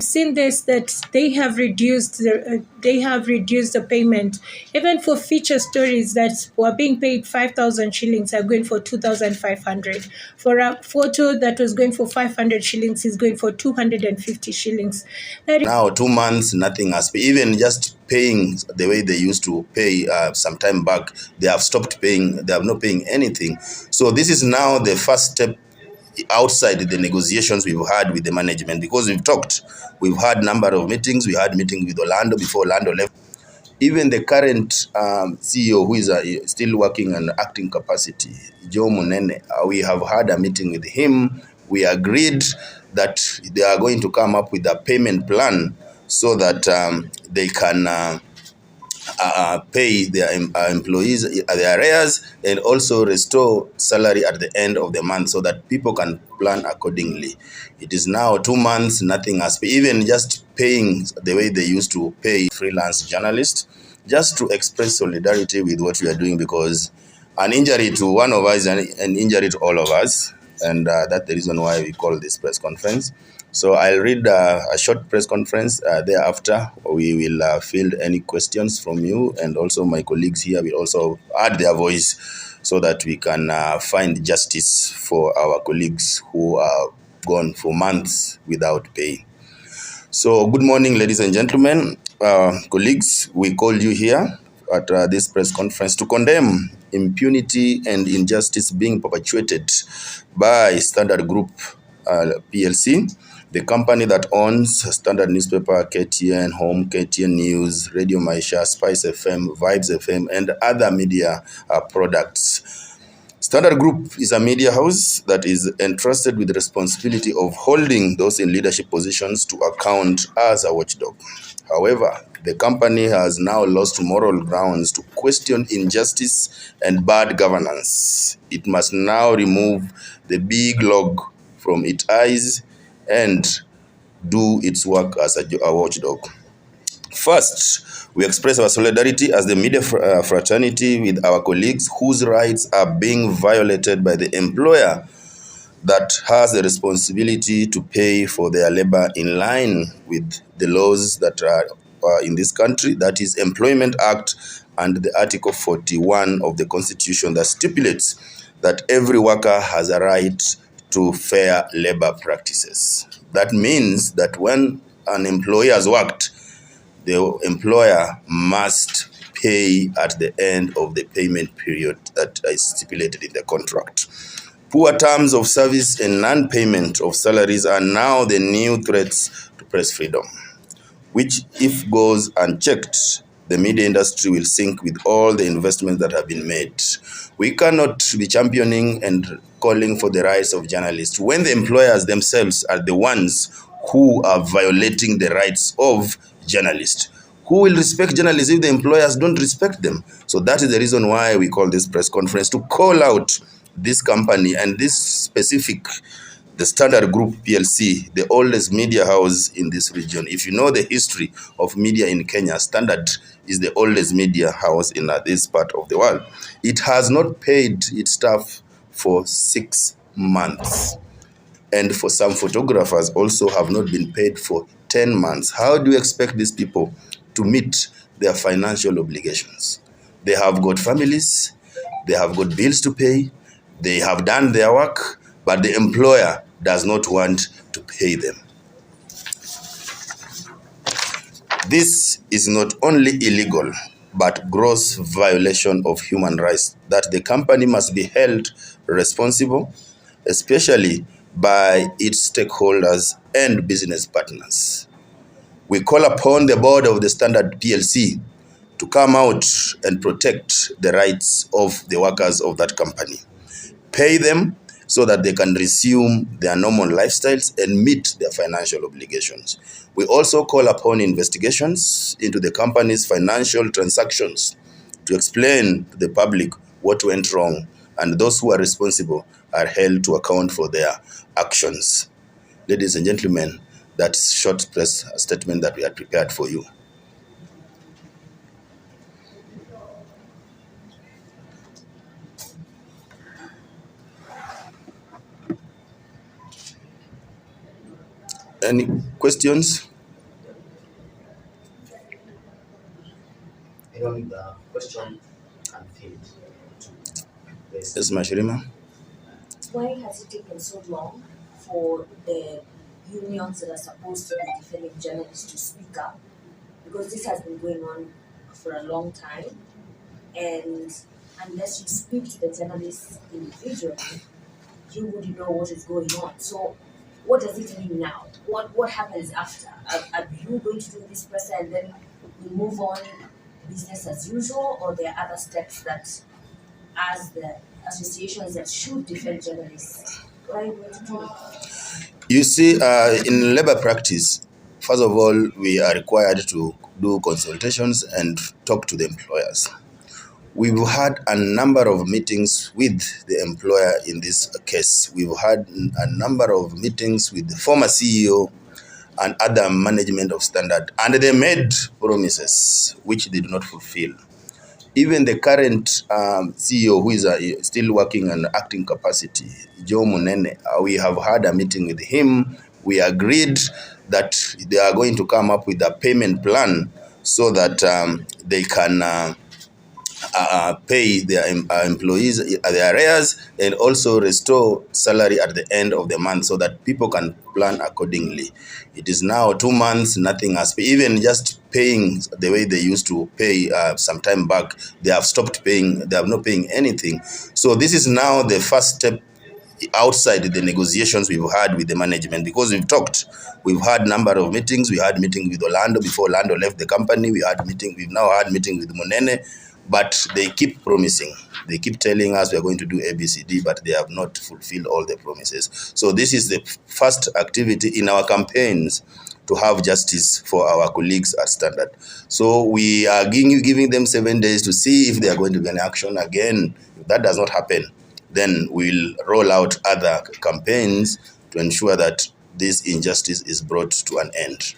Seen this, that they have reduced the payment. Even for feature stories that were being paid 5,000 shillings are going for 2,500. For a photo that was going for 500 shillings is going for 250 shillings. Now 2 months, nothing has been, even just paying the way they used to pay some time back. They have stopped paying. They have not paying anything. So this is now the first step outside the negotiations we've had with the management, because we've had number of meetings. We had meeting with Orlando before Orlando left. Even the current CEO, who is still working in acting capacity, Joe Munene, we have had a meeting with him. We agreed that they are going to come up with a payment plan so that they can pay their employees their arrears, and also restore salary at the end of the month so that people can plan accordingly. It is now 2 months, nothing has been, even just paying the way they used to pay freelance journalists, just to express solidarity with what we are doing, because an injury to one of us is an injury to all of us, and that's the reason why we call this press conference. So I'll read a short press conference. Thereafter, we will field any questions from you, and also my colleagues here will also add their voice so that we can find justice for our colleagues who are gone for months without pay. So good morning, ladies and gentlemen, colleagues. We called you here at this press conference to condemn impunity and injustice being perpetuated by Standard Group PLC, the company that owns Standard Newspaper, KTN Home, KTN News, Radio Maisha, Spice FM, Vibes FM, and other media products. Standard Group is a media house that is entrusted with the responsibility of holding those in leadership positions to account as a watchdog. However, the company has now lost moral grounds to question injustice and bad governance. It must now remove the big log from its eyes and do its work as a watchdog. First, we express our solidarity as the media fraternity with our colleagues whose rights are being violated by the employer that has the responsibility to pay for their labor in line with the laws that are in this country, that is Employment Act and the Article 41 of the Constitution that stipulates that every worker has a right to fair labor practices. That means that when an employee has worked, the employer must pay at the end of the payment period that is stipulated in the contract. Poor terms of service and non-payment of salaries are now the new threats to press freedom, which, if goes unchecked, the media industry will sink with all the investments that have been made. We cannot be championing and calling for the rights of journalists when the employers themselves are the ones who are violating the rights of journalists. Who will respect journalists if the employers don't respect them? So that is the reason why we call this press conference, to call out this company and this specific, the Standard Group PLC, the oldest media house in this region. If you know the history of media in Kenya, Standard is the oldest media house in this part of the world. It has not paid its staff for 6 months. And for some photographers also have not been paid for 10 months. How do you expect these people to meet their financial obligations? They have got families, they have got bills to pay, they have done their work, but the employer does not want to pay them. This is not only illegal, but gross violation of human rights that the company must be held responsible, especially by its stakeholders and business partners. We call upon the board of the Standard PLC to come out and protect the rights of the workers of that company. Pay them so that they can resume their normal lifestyles and meet their financial obligations. We also call upon investigations into the company's financial transactions to explain to the public what went wrong, and those who are responsible are held to account for their actions. Ladies and gentlemen, that's short press statement that we had prepared for you. Any questions? Yes, Mashirima. Why has it taken so long for the unions that are supposed to be defending journalists to speak up? Because this has been going on for a long time, and unless you speak to the journalists individually, you wouldn't know what is going on. So, what does it mean now? What happens after? Are you going to do this press and then we move on business as usual, or there are other steps that, as the associations that should defend journalists, what are you going to do? You see, in labor practice, first of all, we are required to do consultations and talk to the employers. We've had a number of meetings with the employer in this case. We've had a number of meetings with the former CEO and other management of Standard, and they made promises which they do not fulfill. Even the current CEO, who is still working in acting capacity, Joe Munene, we have had a meeting with him. We agreed that they are going to come up with a payment plan so that they can pay their employees their arrears and also restore salary at the end of the month so that people can plan accordingly. It is now 2 months, nothing has paid. Even just paying the way they used to pay some time back, they have stopped paying, they have not paying anything. So this is now the first step outside the negotiations we've had with the management, because we've had number of meetings. We had meeting with Orlando before Orlando left the company. We've now had meeting with Munene, but they keep promising. They keep telling us we are going to do ABCD, but they have not fulfilled all the promises. So this is the first activity in our campaigns to have justice for our colleagues at Standard. So we are giving them 7 days to see if they are going to get an action again. If that does not happen, then we'll roll out other campaigns to ensure that this injustice is brought to an end.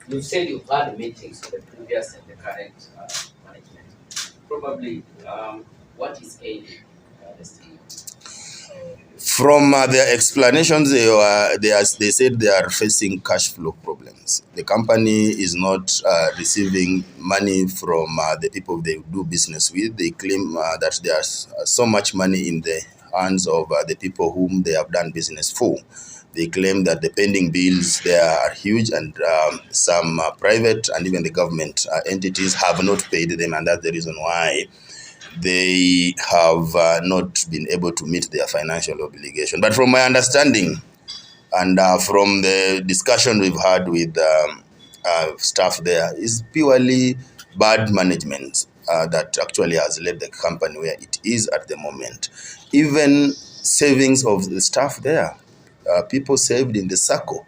You said you've had meetings with the previous and the current management. Probably, what is ailing the state? From their explanations, they said they are facing cash flow problems. The company is not receiving money from the people they do business with. They claim that there's so much money in the hands of the people whom they have done business for. They claim that the pending bills there are huge, and some private and even the government entities have not paid them, and that's the reason why they have not been able to meet their financial obligation. But from my understanding and from the discussion we've had with staff there, is purely bad management that actually has led the company where it is at the moment. Even savings of the staff there, people saved in the circle.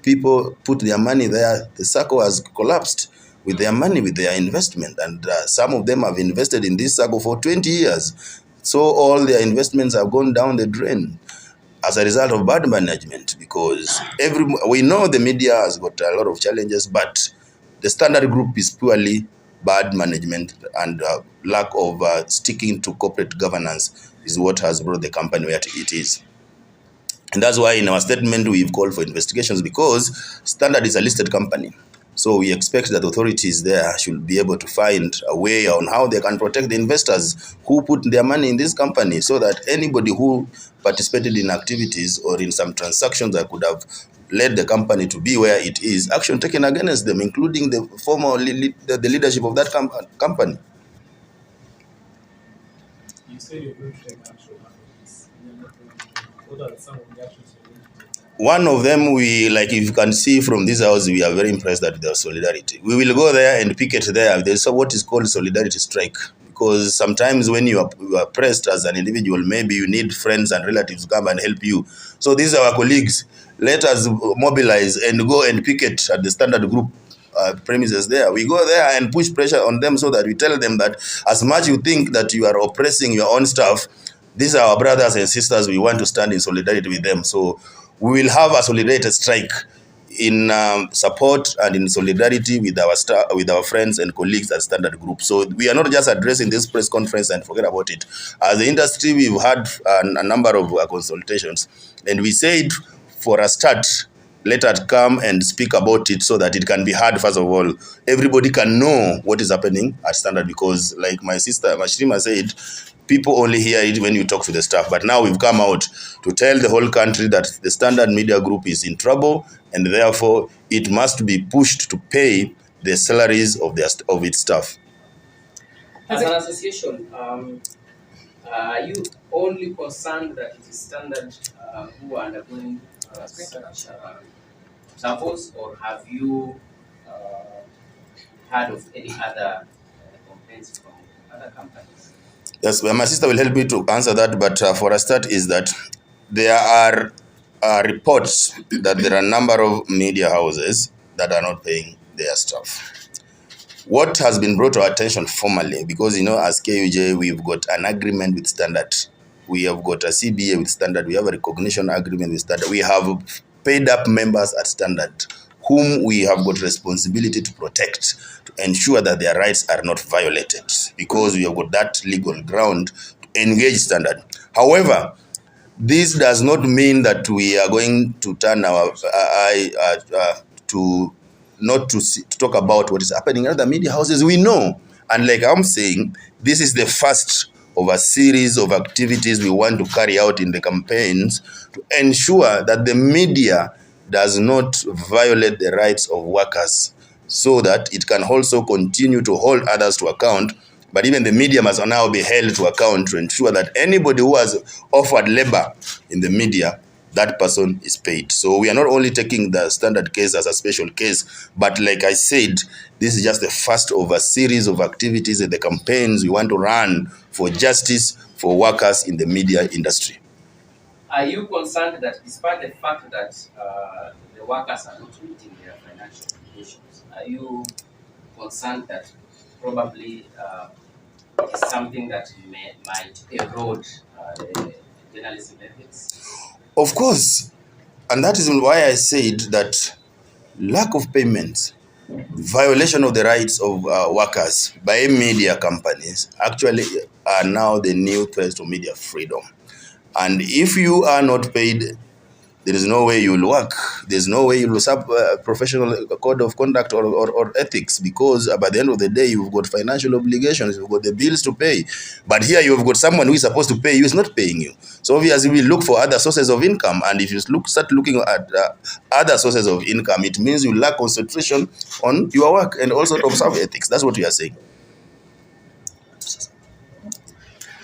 People put their money there. The circle has collapsed with their money, with their investment. And some of them have invested in this circle for 20 years. So all their investments have gone down the drain as a result of bad management, because we know the media has got a lot of challenges, but the Standard Group is purely bad management, and lack of sticking to corporate governance is what has brought the company where it is. And that's why in our statement we've called for investigations, because Standard is a listed company. So we expect that authorities there should be able to find a way on how they can protect the investors who put their money in this company, so that anybody who participated in activities or in some transactions that could have led the company to be where it is, action taken against them, including the former the leadership of that company. You say you're going to take action on this. What are some of the actions you're going to take? One of them, if you can see from this house, we are very impressed at their solidarity. We will go there and picket there. There's what is called solidarity strike. Because sometimes when you are pressed as an individual, maybe you need friends and relatives to come and help you. So these are our colleagues. Let us mobilize and go and picket at the Standard Group premises there. We go there and push pressure on them, so that we tell them that as much you think that you are oppressing your own staff, these are our brothers and sisters. We want to stand in solidarity with them. So we will have a solidarity strike in support and in solidarity with our friends and colleagues at Standard Group. So we are not just addressing this press conference and forget about it. As the industry, we've had a number of consultations, and we said for a start, let her come and speak about it so that it can be heard. First of all, everybody can know what is happening at Standard, because like my sister Mashirima said, people only hear it when you talk to the staff. But now we've come out to tell the whole country that the Standard Media Group is in trouble, and therefore it must be pushed to pay the salaries of its staff. As an association, are you only concerned that it is Standard who are undergoing such troubles, or have you heard of any other complaints from other companies? Yes, well, my sister will help me to answer that, but for a start is that there are reports that there are a number of media houses that are not paying their staff. What has been brought to our attention formally, because as KUJ, we've got an agreement with Standard. We have got a CBA with Standard. We have a recognition agreement with Standard. We have paid up members at Standard, whom we have got responsibility to protect, to ensure that their rights are not violated, because we have got that legal ground to engage Standard. However, this does not mean that we are going to turn our eye to not to talk about what is happening in other media houses. We know, and like I'm saying, this is the first of a series of activities we want to carry out in the campaigns to ensure that the media does not violate the rights of workers, so that it can also continue to hold others to account. But even the media must now be held to account to ensure that anybody who has offered labor in the media, that person is paid. So we are not only taking the Standard case as a special case, but like I said, this is just the first of a series of activities and the campaigns we want to run for justice for workers in the media industry. Are you concerned that despite the fact that the workers are not meeting their financial obligations, are you concerned that probably it is something that might erode the journalism ethics? Of course, and that is why I said that lack of payment, violation of the rights of workers by media companies actually are now the new threats to media freedom. And if you are not paid, there is no way you will work. There's no way you will sub professional code of conduct or ethics, because by the end of the day, you've got financial obligations, you've got the bills to pay. But here you've got someone who is supposed to pay you is not paying you. So obviously we look for other sources of income. And if you start looking at other sources of income, it means you lack concentration on your work and also to observe ethics. That's what we are saying.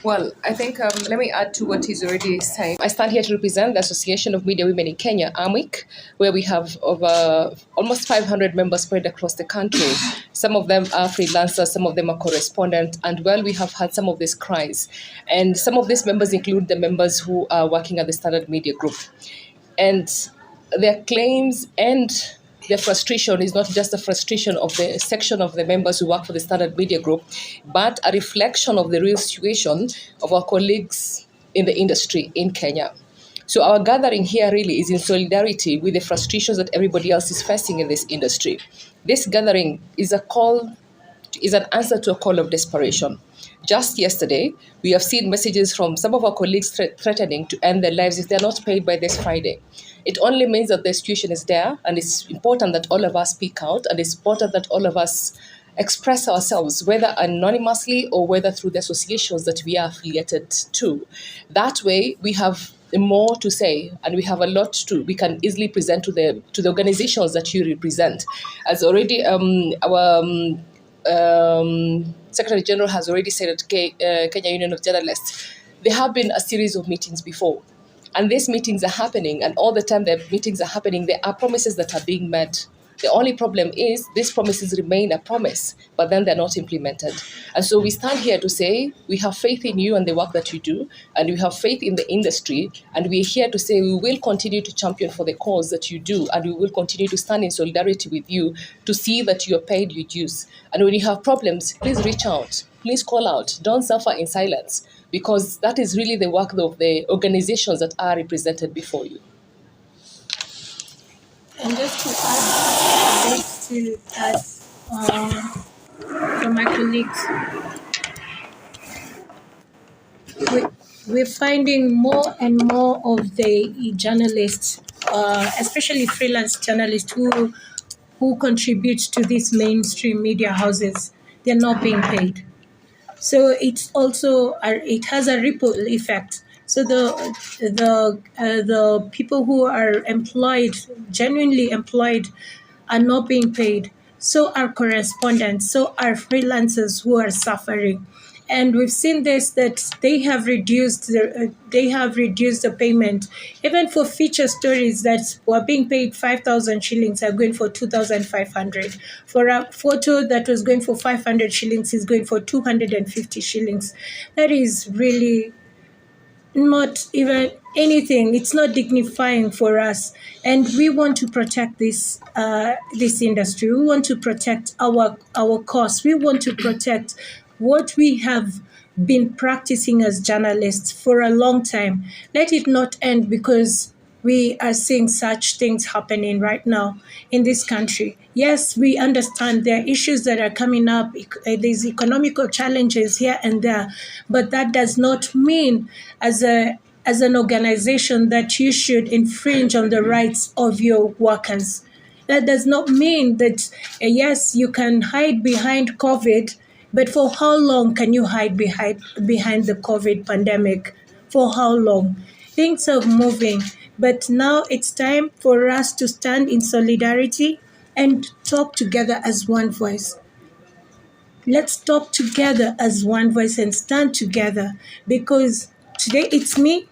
Well, I think let me add to what he's already saying. I stand here to represent the Association of Media Women in Kenya, AMWIC, where we have over almost 500 members spread across the country. Some of them are freelancers, some of them are correspondents, and well, we have had some of these cries. And some of these members include the members who are working at the Standard Media Group. And their claims and their frustration is not just a frustration of the section of the members who work for the Standard Media Group, but a reflection of the real situation of our colleagues in the industry in Kenya. So our gathering here really is in solidarity with the frustrations that everybody else is facing in this industry. This gathering is an answer to a call of desperation. Just yesterday, we have seen messages from some of our colleagues threatening to end their lives if they're not paid by this Friday. It only means that the situation is there, and it's important that all of us speak out, and it's important that all of us express ourselves, whether anonymously or whether through the associations that we are affiliated to. That way, we have more to say, and we have a lot we can easily present to the organizations that you represent. As already our Secretary General has already said at Kenya Union of Journalists, there have been a series of meetings before. And these meetings are happening, and all the time the meetings are happening, there are promises that are being met. The only problem is these promises remain a promise, but then they're not implemented. And so we stand here to say we have faith in you and the work that you do, and we have faith in the industry, and we're here to say we will continue to champion for the cause that you do, and we will continue to stand in solidarity with you to see that you're paid your dues. And when you have problems, please reach out, please call out, don't suffer in silence, because that is really the work of the organizations that are represented before you. And just to add a bit to that from my colleagues, we're finding more and more of the journalists especially freelance journalists who contribute to these mainstream media houses, they're not being paid. So it's also it has a ripple effect. So the people who are employed, genuinely employed, are not being paid. So are correspondents. So are freelancers who are suffering. And we've seen this, that they have reduced the payment. Even for feature stories that were being paid 5,000 shillings are going for 2,500. For a photo that was going for 500 shillings is going for 250 shillings. That is really not even anything. It's not dignifying for us, and we want to protect this industry. We want to protect our cause. We want to protect what we have been practicing as journalists for a long time. Let it not end because we are seeing such things happening right now in this country. Yes, we understand there are issues that are coming up. There's economical challenges here and there, but that does not mean as an organization that you should infringe on the rights of your workers. That does not mean that, yes, you can hide behind COVID, but for how long can you hide behind the COVID pandemic? For how long? Things are moving, but now it's time for us to stand in solidarity and talk together as one voice. Let's talk together as one voice and stand together, because today it's me.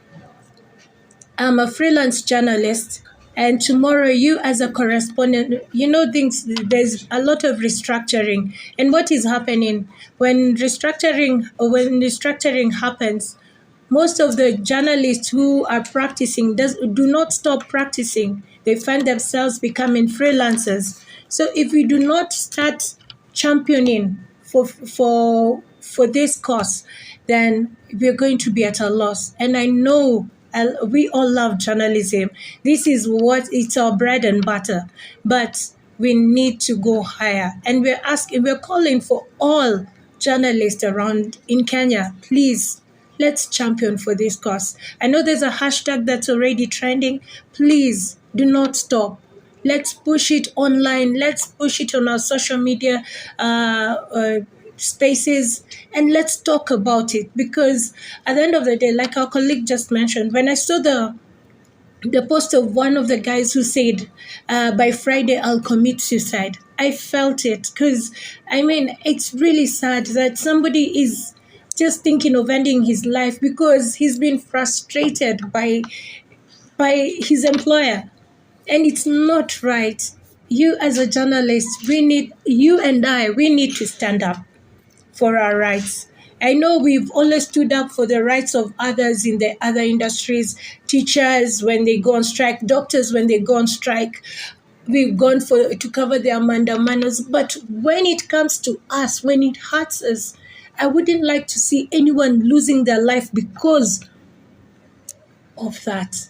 I'm a freelance journalist, and tomorrow you as a correspondent, things, there's a lot of restructuring. And what is happening when restructuring happens, most of the journalists who are practicing do not stop practicing. They find themselves becoming freelancers. So if we do not start championing for this cause, then we're going to be at a loss. And I know we all love journalism. This is it's our bread and butter. But we need to go higher. And we're calling for all journalists around in Kenya, please, let's champion for this cause. I know there's a hashtag that's already trending. Please do not stop. Let's push it online. Let's push it on our social media spaces, and let's talk about it. Because at the end of the day, like our colleague just mentioned, when I saw the post of one of the guys who said, by Friday, I'll commit suicide, I felt it. Because, it's really sad that somebody is just thinking of ending his life because he's been frustrated by his employer. And it's not right. You as a journalist, we need to stand up for our rights. I know we've always stood up for the rights of others in the other industries, teachers when they go on strike, doctors when they go on strike. We've gone to cover their mandamanos. But when it comes to us, when it hurts us, I wouldn't like to see anyone losing their life because of that.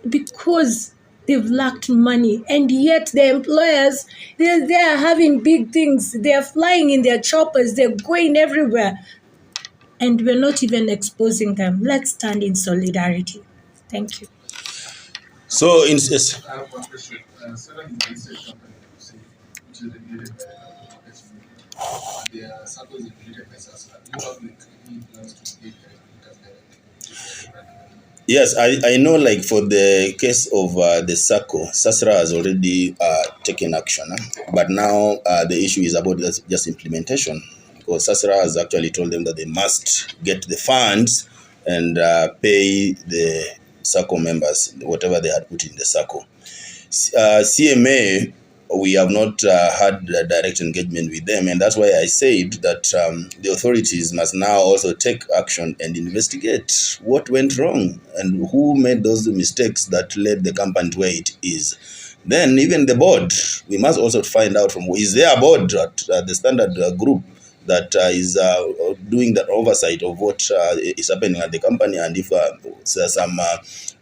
Because they've lacked money, and yet the employers, they're having big things. They're flying in their choppers. They're going everywhere. And we're not even exposing them. Let's stand in solidarity. Thank you. So, I have one question. Seven is a company, you say, which is regulated by the markets and they are circles regulated by SASRA. Do you have any plans to engage directly? yes, I know, like for the case of the SACCO, SASRA has already taken action. But now the issue is about just implementation. Because SASRA has actually told them that they must get the funds and pay the SACCO members, whatever they had put in the SACCO. CMA, we have not had a direct engagement with them, and that's why I said that the authorities must now also take action and investigate what went wrong and who made those mistakes that led the company to where it is. Then even the board, we must also find out from who is their board at the Standard Group that is doing the oversight of what is happening at the company, and if there's some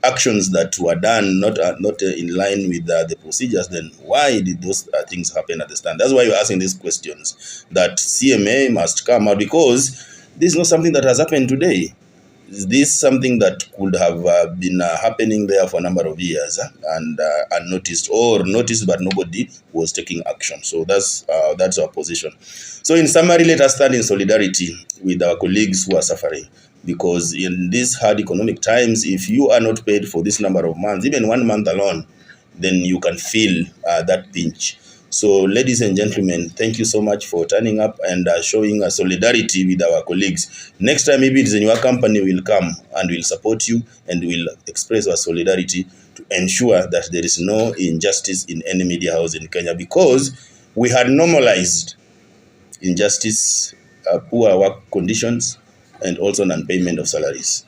actions that were done not in line with the procedures, then why did those things happen at the stand? That's why you're asking these questions, that CMA must come out, because this is not something that has happened today. Is this something that could have been happening there for a number of years and unnoticed, or noticed but nobody was taking action? So that's our position. So in summary, let us stand in solidarity with our colleagues who are suffering, because in these hard economic times, if you are not paid for this number of months, even 1 month alone, then you can feel that pinch. So, ladies and gentlemen, thank you so much for turning up and showing solidarity with our colleagues. Next time, maybe it's in your company, will come and will support you and will express our solidarity to ensure that there is no injustice in any media house in Kenya, because we had normalized injustice, poor work conditions, and also non-payment of salaries.